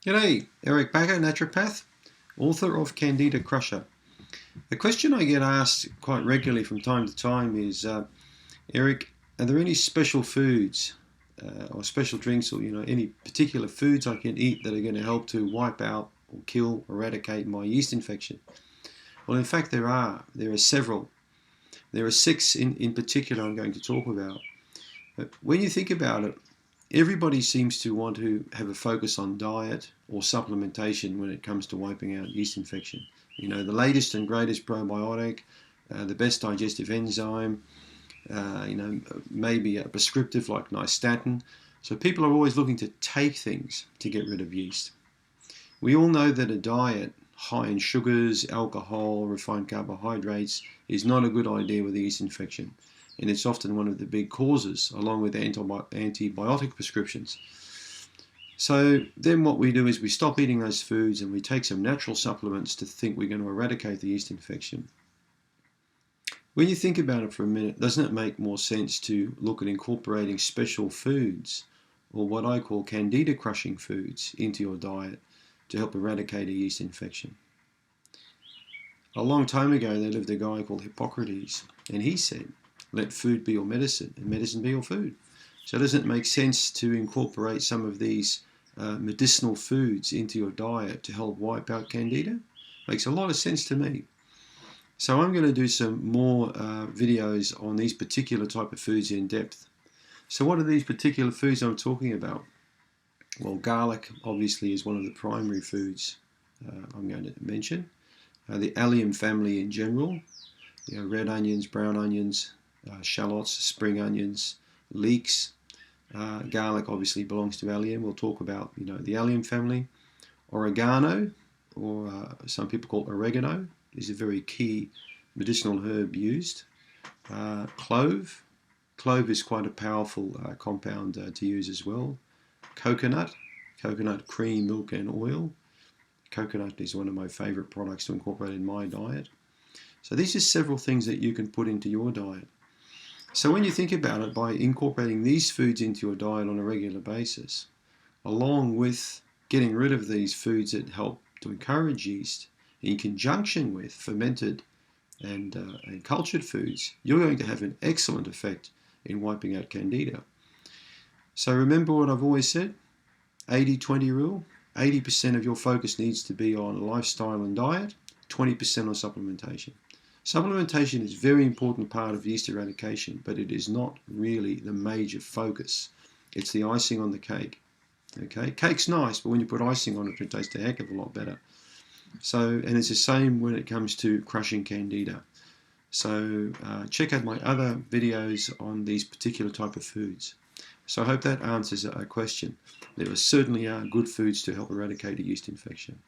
G'day, Eric Bakker, naturopath, author of Candida Crusher. A question I get asked quite regularly from time to time is, Eric, are there any special foods or special drinks or any particular foods I can eat that are going to help to wipe out or kill, eradicate my yeast infection? Well, in fact, there are. There are several. There are six in particular I'm going to talk about. But when you think about it, everybody seems to want to have a focus on diet or supplementation when it comes to wiping out yeast infection. The latest and greatest probiotic, the best digestive enzyme, maybe a prescriptive like nystatin. So people are always looking to take things to get rid of yeast. We all know that a diet high in sugars, alcohol, refined carbohydrates is not a good idea with a yeast infection. And it's often one of the big causes, along with antibiotic prescriptions. So then what we do is we stop eating those foods and we take some natural supplements to think we're going to eradicate the yeast infection. When you think about it for a minute, doesn't it make more sense to look at incorporating special foods, or what I call Candida crushing foods, into your diet to help eradicate a yeast infection? A long time ago there lived a guy called Hippocrates, and he said, let food be your medicine and medicine be your food. So doesn't it make sense to incorporate some of these medicinal foods into your diet to help wipe out Candida? Makes a lot of sense to me. So I'm going to do some more videos on these particular type of foods in depth. So what are these particular foods I'm talking about? Well, garlic obviously is one of the primary foods I'm going to mention. The allium family in general, red onions, brown onions, shallots, spring onions, leeks. Garlic obviously belongs to allium. We'll talk about the allium family. Oregano, or some people call it oregano, is a very key medicinal herb used. Clove. Clove is quite a powerful compound to use as well. Coconut cream, milk and oil. Coconut is one of my favorite products to incorporate in my diet. So these are several things that you can put into your diet. So when you think about it, by incorporating these foods into your diet on a regular basis, along with getting rid of these foods that help to encourage yeast, in conjunction with fermented and cultured foods, you're going to have an excellent effect in wiping out Candida. So remember what I've always said, 80-20 rule. 80% of your focus needs to be on lifestyle and diet, 20% on supplementation. Supplementation is a very important part of yeast eradication, but it is not really the major focus. It's the icing on the cake. Okay, cake's nice, but when you put icing on it, it tastes a heck of a lot better. So, and it's the same when it comes to crushing Candida. So check out my other videos on these particular type of foods. So I hope that answers a question. There certainly are good foods to help eradicate a yeast infection.